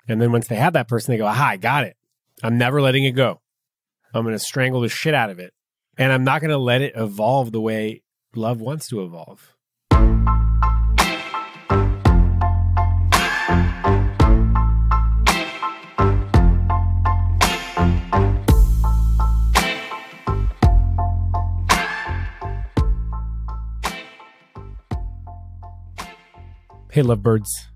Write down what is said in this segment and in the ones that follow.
And then once they have that person, they go, aha, I got it. I'm never letting it go. I'm going to strangle the shit out of it. And I'm not going to let it evolve the way love wants to evolve. Hey, Lovebirds.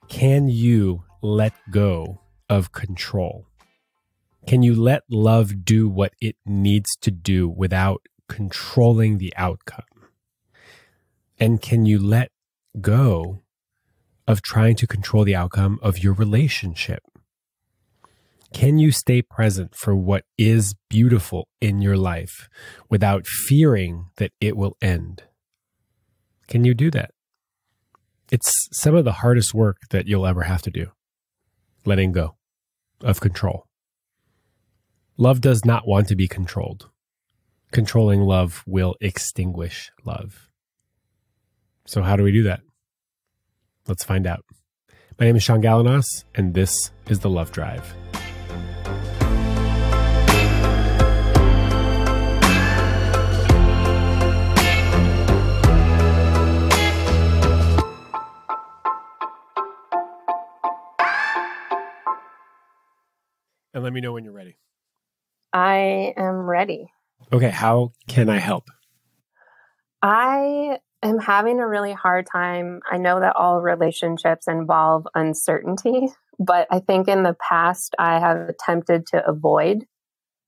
Can you let go of control? Can you let love do what it needs to do without controlling the outcome? And can you let go of trying to control the outcome of your relationship? Can you stay present for what is beautiful in your life without fearing that it will end? Can you do that? It's some of the hardest work that you'll ever have to do. Letting go of control. Love does not want to be controlled. Controlling love will extinguish love. So how do we do that? Let's find out. My name is Sean Galanos, and this is The Love Drive. And let me know when you're ready. I am ready. Okay, how can I help? I am having a really hard time. I know that all relationships involve uncertainty, but I think in the past I have attempted to avoid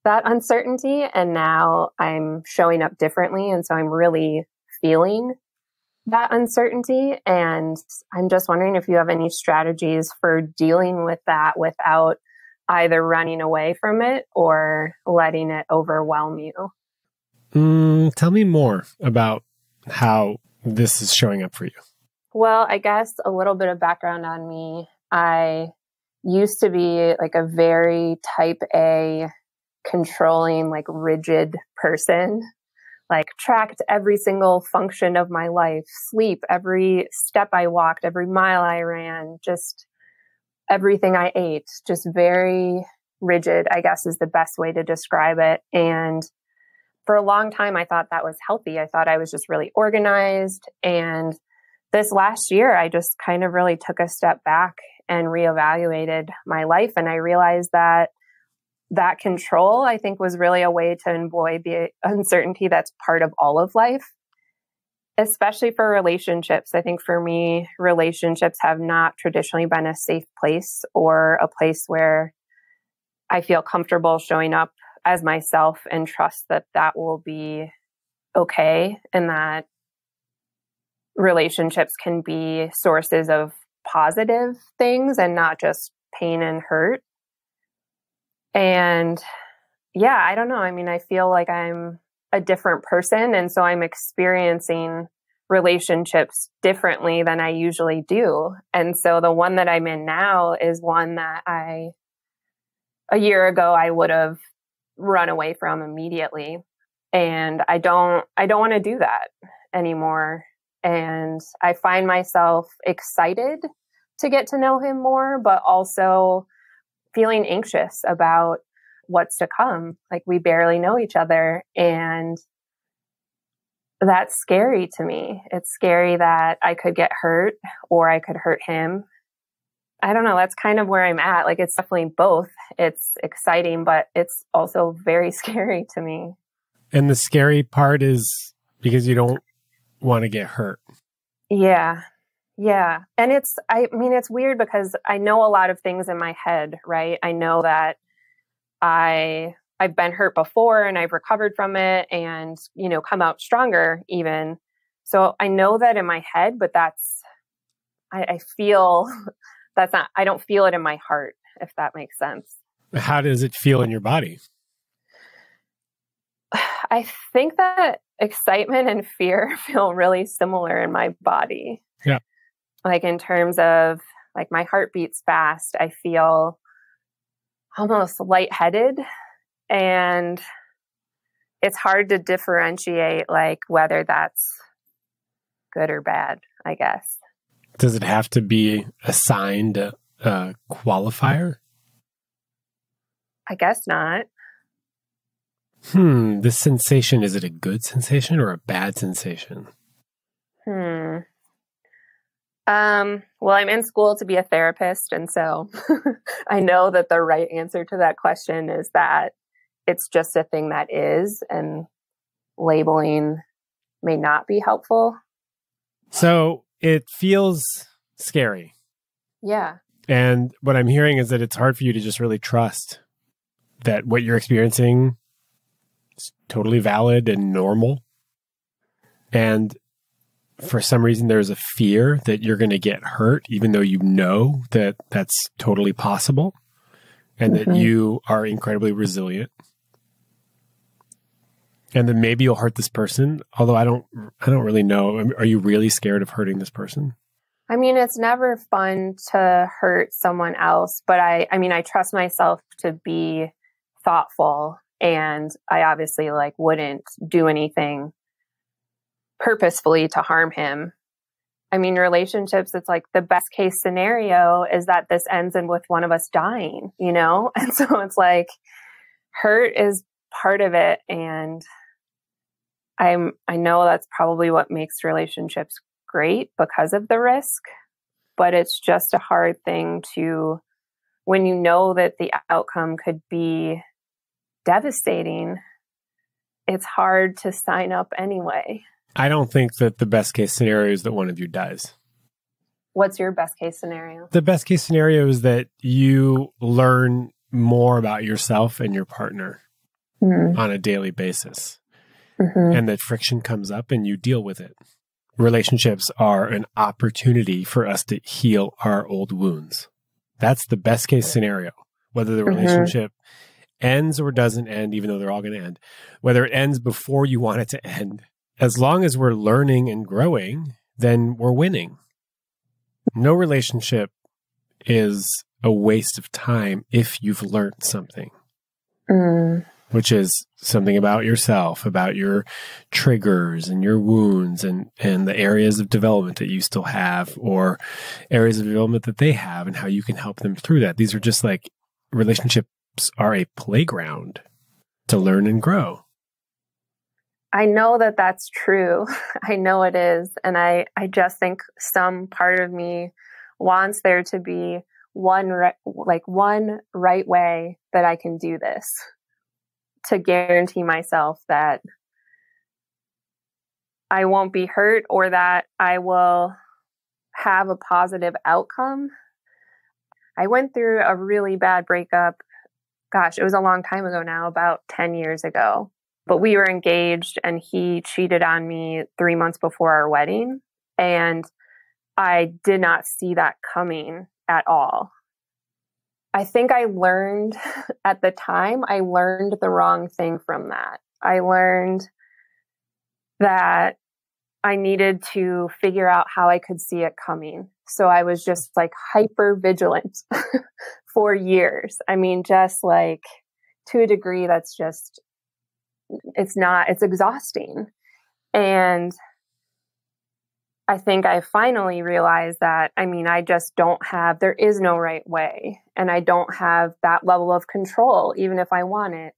that uncertainty, and now I'm showing up differently, and so I'm really feeling that uncertainty, and I'm just wondering if you have any strategies for dealing with that without either running away from it or letting it overwhelm you. Tell me more about how this is showing up for you. Well, I guess a little bit of background on me. I used to be like a very type A, controlling, like rigid person, like tracked every single function of my life, sleep, every step I walked, every mile I ran, just everything I ate, just very rigid, I guess is the best way to describe it. And for a long time, I thought that was healthy. I thought I was just really organized. And this last year, I just kind of really took a step back and reevaluated my life. And I realized that that control, I think, was really a way to avoid the uncertainty that's part of all of life, especially for relationships. I think for me, relationships have not traditionally been a safe place or a place where I feel comfortable showing up as myself and trust that that will be okay, and that relationships can be sources of positive things and not just pain and hurt. And yeah, I don't know. I mean, I feel like I'm a different person, and so I'm experiencing relationships differently than I usually do. And so the one that I'm in now is one that a year ago, I would have run away from immediately. And I don't want to do that anymore. And I find myself excited to get to know him more, but also feeling anxious about what's to come. Like, we barely know each other, and that's scary to me. It's scary that I could get hurt or I could hurt him. I don't know. That's kind of where I'm at. Like, it's definitely both. It's exciting, but it's also very scary to me. And the scary part is because you don't want to get hurt. Yeah. Yeah. And it's weird because I know a lot of things in my head, right? I know that I've been hurt before and I've recovered from it and, come out stronger even. So I know that in my head, but I feel I don't feel it in my heart, if that makes sense. How does it feel in your body? I think that excitement and fear feel really similar in my body. Yeah. Like, in terms of, like, my heart beats fast. I feel almost lightheaded, and it's hard to differentiate, like, whether that's good or bad, I guess. Does it have to be assigned a qualifier? I guess not. This sensation, is it a good sensation or a bad sensation? Well, I'm in school to be a therapist, and so I know that the right answer to that question is that it's just a thing that is, and labeling may not be helpful. So it feels scary. Yeah. And what I'm hearing is that it's hard for you to just really trust that what you're experiencing is totally valid and normal. And for some reason, there's a fear that you're going to get hurt, even though you know that that's totally possible and that you are incredibly resilient. And then maybe you'll hurt this person, although I don't really know. Are you really scared of hurting this person? I mean, it's never fun to hurt someone else, but I trust myself to be thoughtful, and I obviously wouldn't do anything purposefully to harm him. I mean, relationships, it's like the best case scenario is that this ends in with one of us dying, you know? And so it's like hurt is part of it. And I know that's probably what makes relationships great because of the risk, but it's just a hard thing to, when you know that the outcome could be devastating, it's hard to sign up anyway. I don't think that the best case scenario is that one of you dies. What's your best case scenario? The best case scenario is that you learn more about yourself and your partner on a daily basis. And that friction comes up and you deal with it. Relationships are an opportunity for us to heal our old wounds. That's the best case scenario. Whether the relationship ends or doesn't end, even though they're all going to end, whether it ends before you want it to end, as long as we're learning and growing, then we're winning. No relationship is a waste of time if you've learned something, which is something about yourself, about your triggers and your wounds and the areas of development that you still have or areas of development that they have and how you can help them through that. These are just like relationships are a playground to learn and grow. I know that that's true. I know it is. And I just think some part of me wants there to be one right way that I can do this to guarantee myself that I won't be hurt or that I will have a positive outcome. I went through a really bad breakup. Gosh, it was a long time ago now, about 10 years ago. But we were engaged and he cheated on me 3 months before our wedding. And I did not see that coming at all. I think I learned at the time, I learned the wrong thing from that. I learned that I needed to figure out how I could see it coming. So I was just hyper vigilant for years. I mean, just to a degree that's just, it's exhausting. And I think I finally realized that, I just don't have, there is no right way. And I don't have that level of control, even if I want it.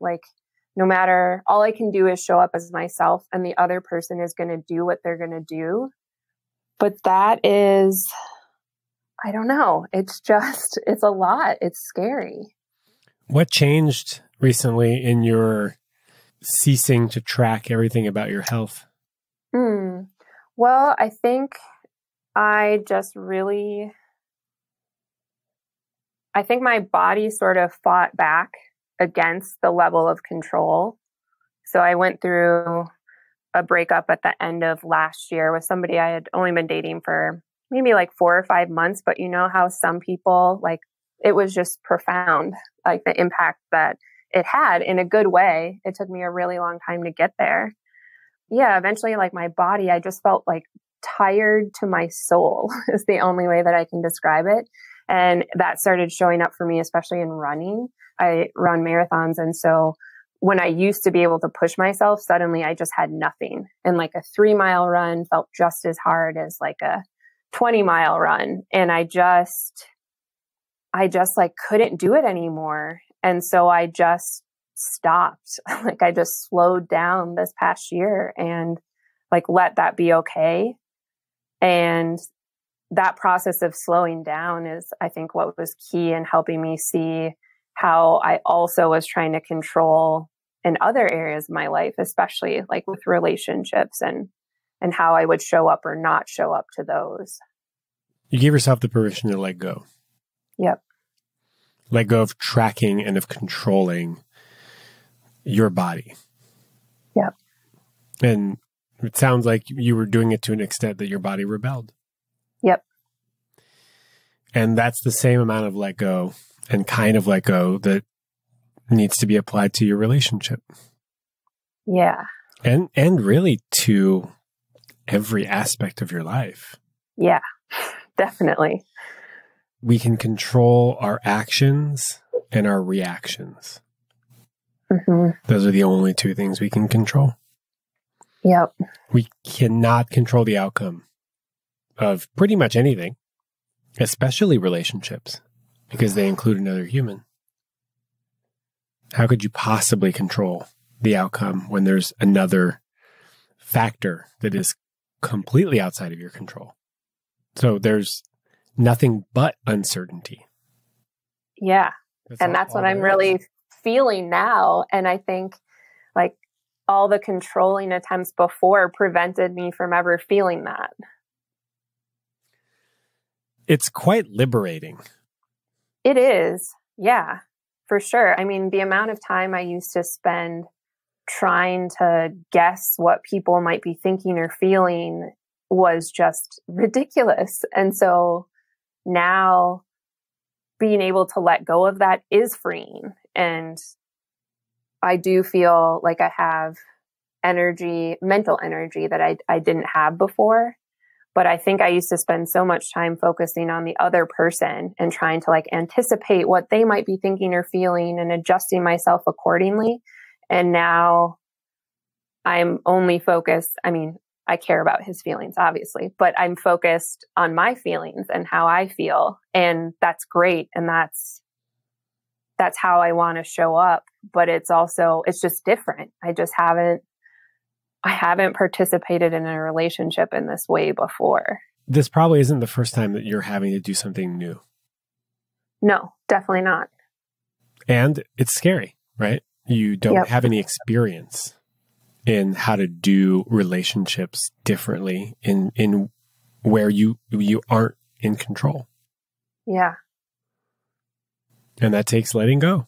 No matter, all I can do is show up as myself and the other person is going to do what they're going to do. But that is, I don't know. It's a lot. It's scary. What changed recently in your ceasing to track everything about your health? Well, I think I think my body sort of fought back against the level of control. So I went through a breakup at the end of last year with somebody I had only been dating for maybe 4 or 5 months. But you know how some people, it was just profound, the impact that it had in a good way. It took me a really long time to get there. Yeah, eventually, my body, I just felt tired to my soul is the only way that I can describe it. And that started showing up for me, especially in running. I run marathons. And so when I used to be able to push myself, suddenly I just had nothing. And a 3-mile run felt just as hard as a 20-mile run. And I just like couldn't do it anymore. And so I just stopped. Like I just slowed down this past year and like let that be okay. And that process of slowing down is, I think, what was key in helping me see how I also was trying to control in other areas of my life, especially like with relationships and how I would show up or not show up to those. You gave yourself the permission to let go. Yep. Let go of tracking and of controlling your body. Yep. And it sounds like you were doing it to an extent that your body rebelled. Yep. And that's the same amount of let go and kind of let go that needs to be applied to your relationship. Yeah. And really to every aspect of your life. Yeah, definitely. We can control our actions and our reactions. Mm-hmm. Those are the only two things we can control. Yep. We cannot control the outcome of pretty much anything, especially relationships, because they include another human. How could you possibly control the outcome when there's another factor that is completely outside of your control? So there's nothing but uncertainty. Yeah. That's what I'm really feeling now. And I think like all the controlling attempts before prevented me from ever feeling that. It's quite liberating. It is. Yeah, for sure. I mean, the amount of time I used to spend trying to guess what people might be thinking or feeling was just ridiculous. And so now being able to let go of that is freeing. And I do feel like I have energy, mental energy that I didn't have before. But I think I used to spend so much time focusing on the other person and trying to like anticipate what they might be thinking or feeling and adjusting myself accordingly. And now I'm only focused. I mean, I care about his feelings, obviously, but I'm focused on my feelings and how I feel. And that's great. And that's how I want to show up. But it's just different. I haven't participated in a relationship in this way before. This probably isn't the first time that you're having to do something new. No, definitely not. And it's scary, right? You don't have any experience in how to do relationships differently in where you aren't in control. Yeah. And that takes letting go.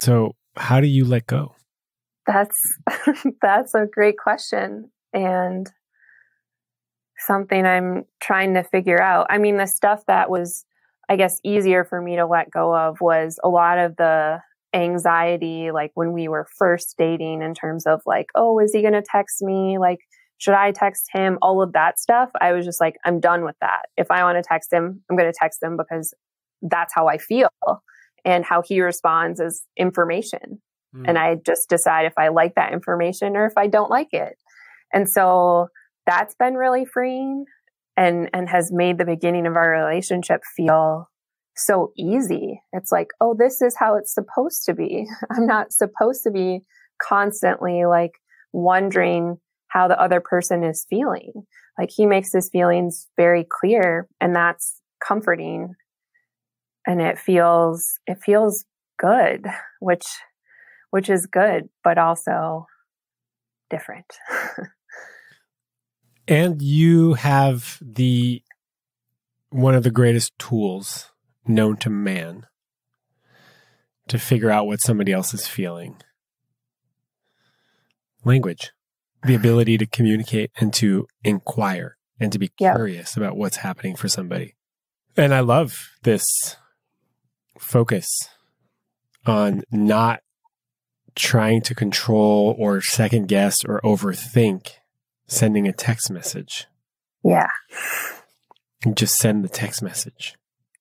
So how do you let go? That's a great question and something I'm trying to figure out. I mean, the stuff that was, I guess, easier for me to let go of was a lot of the anxiety, like when we were first dating in terms of like, oh, is he going to text me? Like, should I text him? All of that stuff. I was just like, I'm done with that. If I want to text him, I'm going to text him because that's how I feel. And how he responds is information. And I just decide if I like that information or if I don't like it. And so that's been really freeing and has made the beginning of our relationship feel so easy. It's like, oh, this is how it's supposed to be. I'm not supposed to be constantly like wondering how the other person is feeling. Like he makes his feelings very clear and that's comforting. And it feels good, which is good, but also different. And you have one of the greatest tools known to man to figure out what somebody else is feeling. Language. The ability to communicate and to inquire and to be curious about what's happening for somebody. And I love this focus on not trying to control or second guess or overthink sending a text message. Yeah. And just send the text message.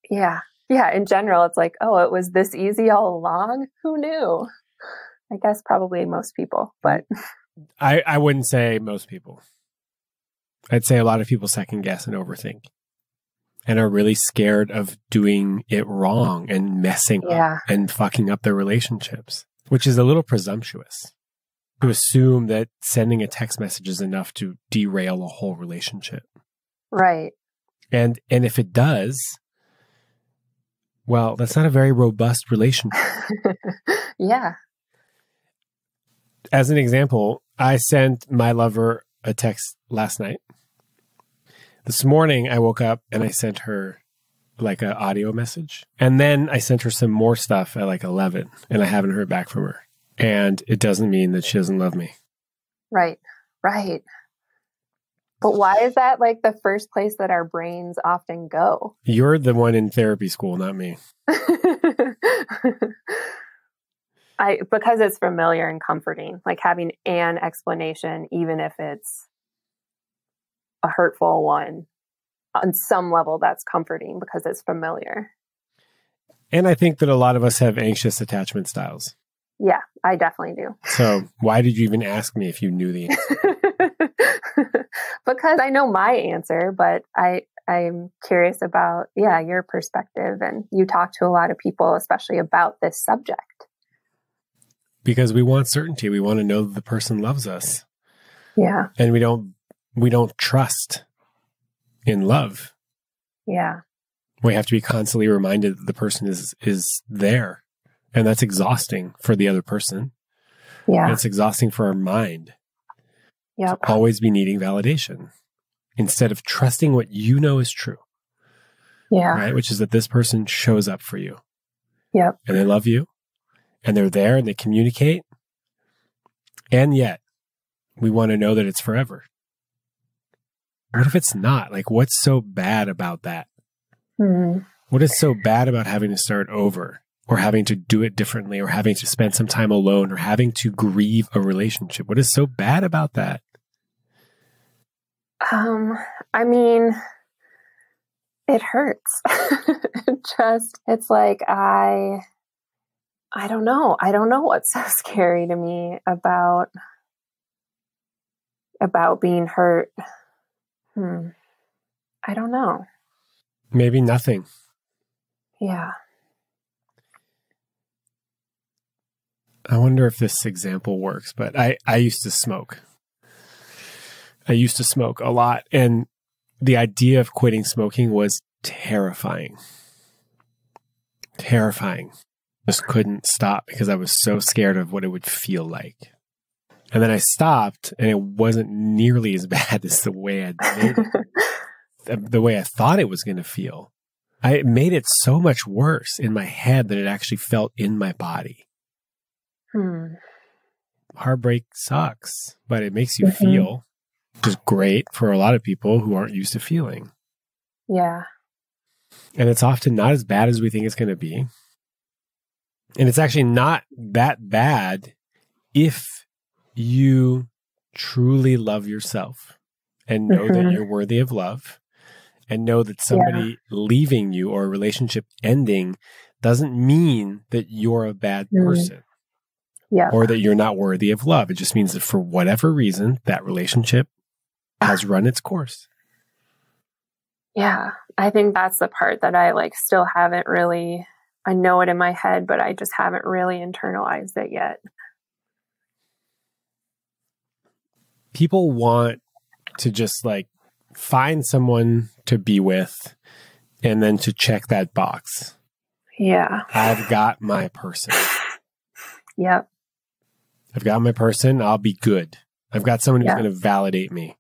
Yeah. Yeah. In general, it's like, oh, it was this easy all along. Who knew? I guess probably most people, but I wouldn't say most people. I'd say a lot of people second guess and overthink. and are really scared of doing it wrong and messing up and fucking up their relationships, which is a little presumptuous to assume that sending a text message is enough to derail a whole relationship. Right. And if it does, well, that's not a very robust relationship. Yeah. As an example, I sent my lover a text last night. This morning, I woke up and I sent her like an audio message. And then I sent her some more stuff at like 11, and I haven't heard back from her. And it doesn't mean that she doesn't love me. Right. Right. But why is that like the first place that our brains often go? You're the one in therapy school, not me. Because it's familiar and comforting, like having an explanation, even if it's a hurtful one, on some level that's comforting because it's familiar. And I think that a lot of us have anxious attachment styles. Yeah, I definitely do. So why did you even ask me if you knew the answer? Because I know my answer, but I'm curious about, your perspective. And you talk to a lot of people, especially about this subject. Because we want certainty. We want to know that the person loves us. Yeah. And we don't trust in love. Yeah. We have to be constantly reminded that the person is there. And that's exhausting for the other person. Yeah. And it's exhausting for our mind. Yep. To always be needing validation instead of trusting what you know is true. Yeah. Right? Which is that this person shows up for you. Yep. And they love you. And they're there and they communicate. And yet, we want to know that it's forever. What if it's not? Like, what's so bad about that? Mm-hmm. What is so bad about having to start over, or having to do it differently, or having to spend some time alone, or having to grieve a relationship? What is so bad about that? I mean, it hurts. It's like, I don't know. I don't know what's so scary to me about being hurt. I don't know. Maybe nothing. Yeah. I wonder if this example works, but I used to smoke. I used to smoke a lot, and the idea of quitting smoking was terrifying. Terrifying. Just couldn't stop because I was so scared of what it would feel like. And then I stopped, and it wasn't nearly as bad as the way I did it, the way I thought it was going to feel. I made it so much worse in my head than it actually felt in my body. Heartbreak sucks, but it makes you feel, which is great for a lot of people who aren't used to feeling. Yeah. And it's often not as bad as we think it's going to be. And it's actually not that bad if you truly love yourself and know that you're worthy of love, and know that somebody leaving you or a relationship ending doesn't mean that you're a bad person. Yeah. Or that you're not worthy of love. It just means that for whatever reason, that relationship has run its course. Yeah. I think that's the part that I still haven't really, I know it in my head, but I just haven't really internalized it yet. People want to just find someone to be with and then to check that box. Yeah. I've got my person. Yep. I've got my person. I'll be good. I've got someone who's going to validate me,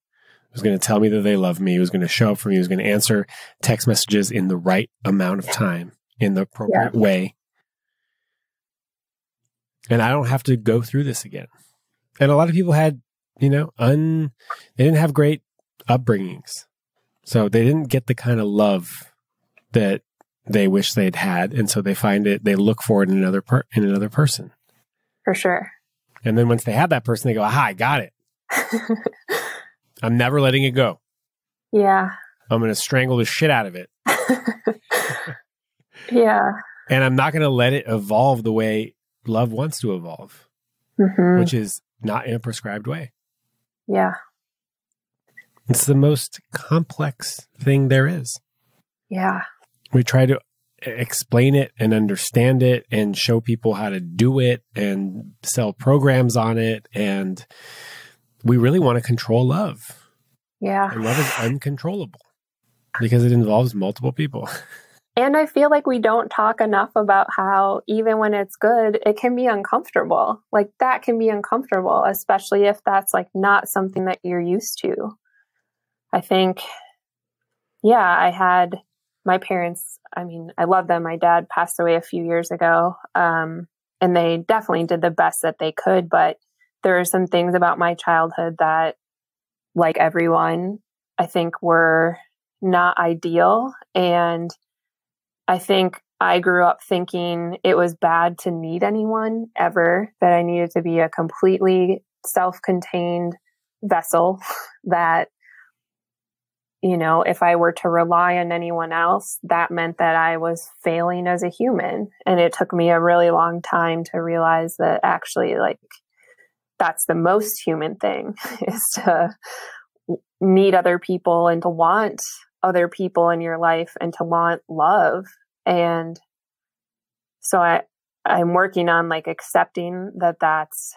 who's going to tell me that they love me, who's going to show up for me, who's going to answer text messages in the right amount of time, in the appropriate way. And I don't have to go through this again. And a lot of people had, they didn't have great upbringings. So they didn't get the kind of love that they wish they'd had. And so they look for it in another person. For sure. And then once they have that person, they go, aha, I got it. I'm never letting it go. Yeah. I'm going to strangle the shit out of it. Yeah. And I'm not going to let it evolve the way love wants to evolve, which is not in a prescribed way. Yeah. It's the most complex thing there is. Yeah. We try to explain it and understand it and show people how to do it and sell programs on it. And we really want to control love. Yeah. And love is uncontrollable because it involves multiple people. And I feel like we don't talk enough about how even when it's good, it can be uncomfortable. Like that can be uncomfortable, especially if that's like not something that you're used to. I think, yeah, I had my parents, I mean, I love them. My dad passed away a few years ago. And they definitely did the best that they could. But there are some things about my childhood that, like everyone, I think were not ideal. And I think I grew up thinking it was bad to need anyone ever, that I needed to be a completely self-contained vessel, that, you know, if I were to rely on anyone else, that meant that I was failing as a human. And it took me a really long time to realize that actually, like, that's the most human thing is to need other people and to want other people in your life and to want love. And so I'm working on like accepting that that's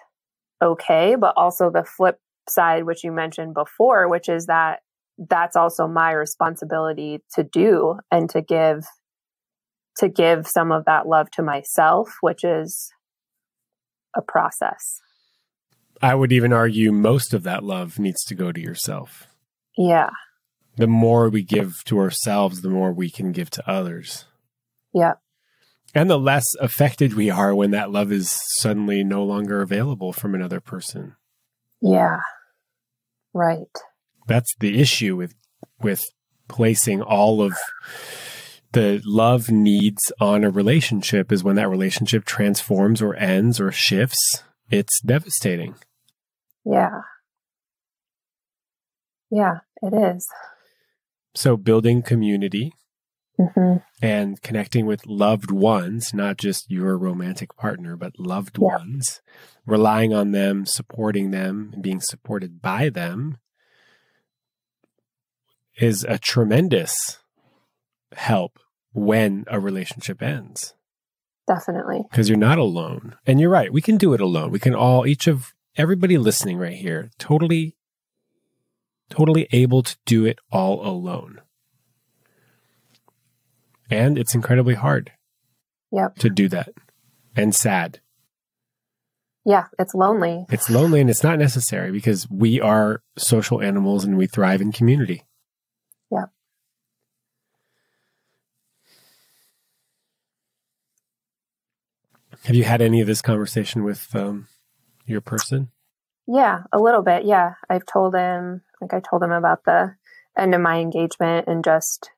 okay, but also the flip side, which you mentioned before, which is that that's also my responsibility to do and to give some of that love to myself, which is a process. I would even argue most of that love needs to go to yourself. Yeah. The more we give to ourselves, the more we can give to others. Yeah. And the less affected we are when that love is suddenly no longer available from another person. Yeah. Right. That's the issue with placing all of the love needs on a relationship, is when that relationship transforms or ends or shifts, it's devastating. Yeah. Yeah, it is. So building community and connecting with loved ones, not just your romantic partner, but loved ones, relying on them, supporting them, and being supported by them is a tremendous help when a relationship ends. Definitely. Because you're not alone. And you're right, we can do it alone. We can all, everybody listening right here, totally able to do it all alone. And it's incredibly hard to do that. And sad. Yeah, it's lonely. It's lonely and it's not necessary because we are social animals and we thrive in community. Yeah. Have you had any of this conversation with your person? Yeah, a little bit. Yeah. I told him about the end of my engagement and just,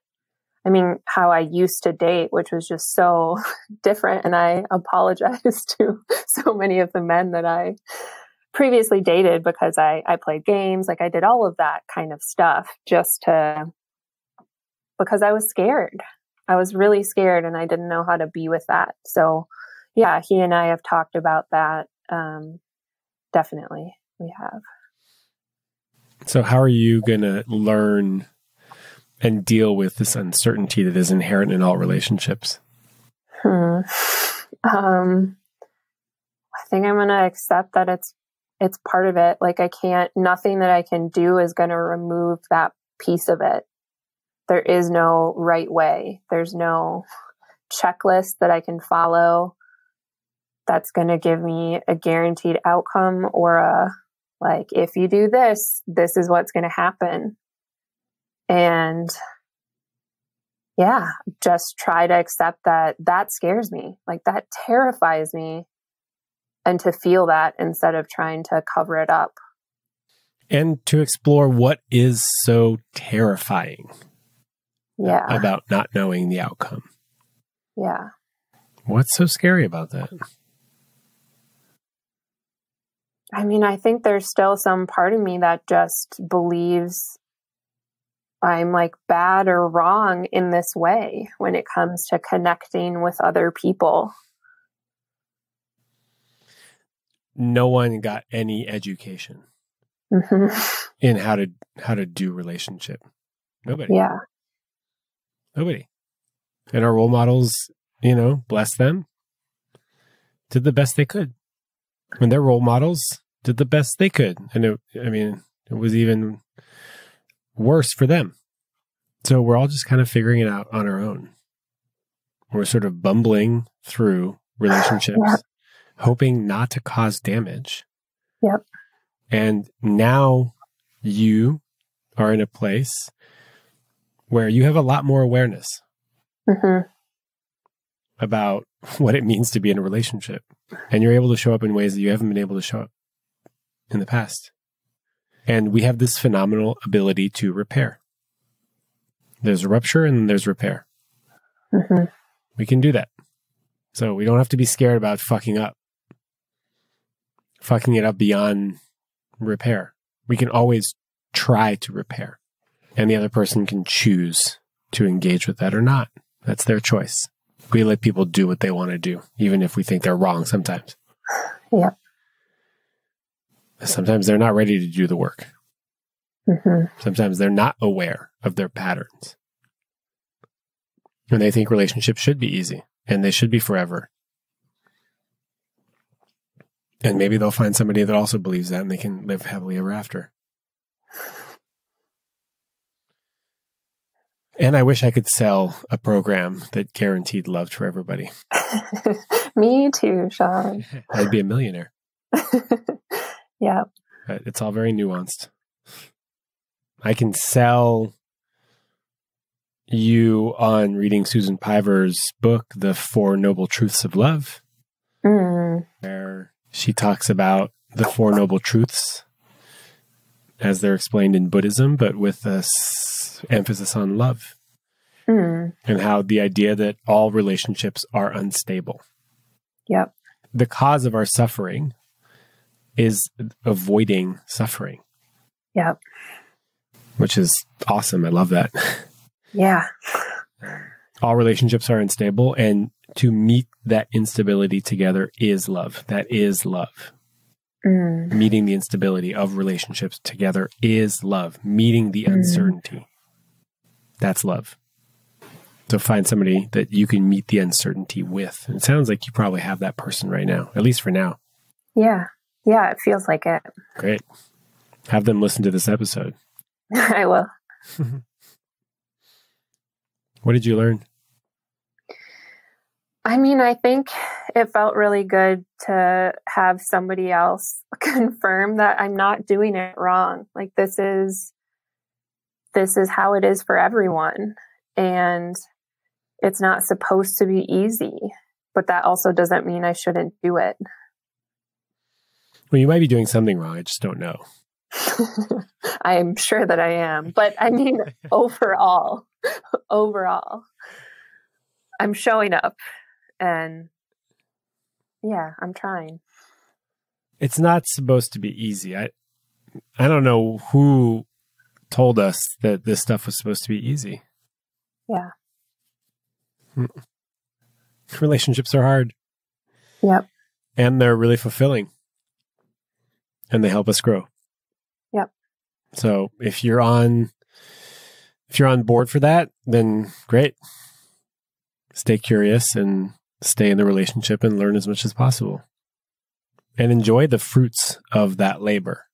I mean, how I used to date, which was just so different. And I apologize to so many of the men that I previously dated because I played games. Like I did all of that kind of stuff because I was scared. I was really scared and I didn't know how to be with that. So yeah, he and I have talked about that. Definitely we have. So how are you going to learn and deal with this uncertainty that is inherent in all relationships? I think I'm going to accept that it's part of it. Like nothing that I can do is going to remove that piece of it. There is no right way. There's no checklist that I can follow that's going to give me a guaranteed outcome or if you do this, this is what's going to happen. And yeah, just try to accept that scares me. Like that terrifies me. And to feel that instead of trying to cover it up. And to explore what is so terrifying about not knowing the outcome. Yeah. What's so scary about that? I mean, I think there's still some part of me that just believes I'm like bad or wrong in this way when it comes to connecting with other people. No one got any education in how to do relationship. Nobody. Yeah. Nobody. And our role models, you know, bless them, did the best they could. And their role models did the best they could. And it was even worse for them. So we're all just kind of figuring it out on our own. We're sort of bumbling through relationships, hoping not to cause damage. Yep. And now you are in a place where you have a lot more awareness about what it means to be in a relationship. And you're able to show up in ways that you haven't been able to show up in the past. And we have this phenomenal ability to repair. There's rupture and there's repair. We can do that. So we don't have to be scared about fucking it up beyond repair. We can always try to repair. And the other person can choose to engage with that or not. That's their choice. We let people do what they want to do, even if we think they're wrong sometimes. Yep. Sometimes they're not ready to do the work. Sometimes they're not aware of their patterns. And they think relationships should be easy and they should be forever. And maybe they'll find somebody that also believes that and they can live happily ever after. And I wish I could sell a program that guaranteed love for everybody. Me too, Sean. I'd be a millionaire. Yeah. But it's all very nuanced. I can sell you on reading Susan Piver's book, The Four Noble Truths of Love, where she talks about the Four Noble Truths as they're explained in Buddhism, but with this emphasis on love. And how the idea that all relationships are unstable. Yep. The cause of our suffering is avoiding suffering. Yep. Which is awesome. I love that. Yeah. All relationships are unstable, and to meet that instability together is love. That is love. Meeting the instability of relationships together is love. Meeting the uncertainty. That's love. So find somebody that you can meet the uncertainty with. And it sounds like you probably have that person right now, at least for now. Yeah. Yeah, it feels like it. Great. Have them listen to this episode. I will. What did you learn? I mean, I think it felt really good to have somebody else confirm that I'm not doing it wrong. Like this is how it is for everyone. And it's not supposed to be easy, but that also doesn't mean I shouldn't do it. Well, you might be doing something wrong. I just don't know. I'm sure that I am. But I mean, overall, I'm showing up and yeah, I'm trying. It's not supposed to be easy. I don't know who told us that this stuff was supposed to be easy. Yeah. Relationships are hard. Yep. And they're really fulfilling. And they help us grow. Yep. So if you're on board for that, then great. Stay curious and stay in the relationship and learn as much as possible. And enjoy the fruits of that labor.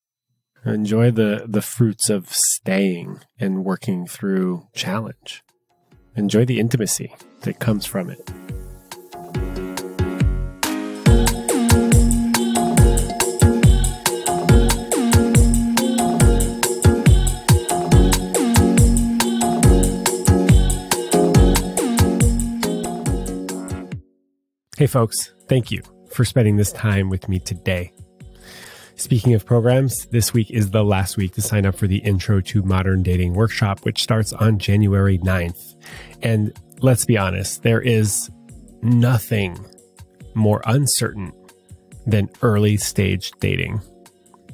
Enjoy the fruits of staying and working through challenge. Enjoy the intimacy that comes from it. Hey folks, thank you for spending this time with me today. Speaking of programs, this week is the last week to sign up for the Intro to Modern Dating workshop, which starts on January 9th. And let's be honest, there is nothing more uncertain than early stage dating.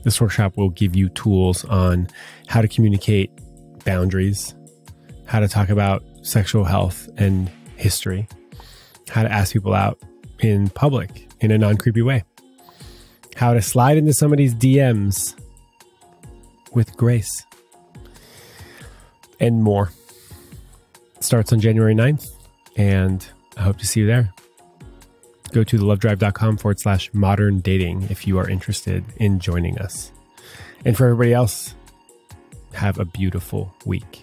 This workshop will give you tools on how to communicate boundaries, how to talk about sexual health and history, how to ask people out in public in a non-creepy way, how to slide into somebody's DMs with grace, and more. It starts on January 9th, and I hope to see you there. Go to thelovedrive.com/modern dating if you are interested in joining us. And for everybody else, have a beautiful week.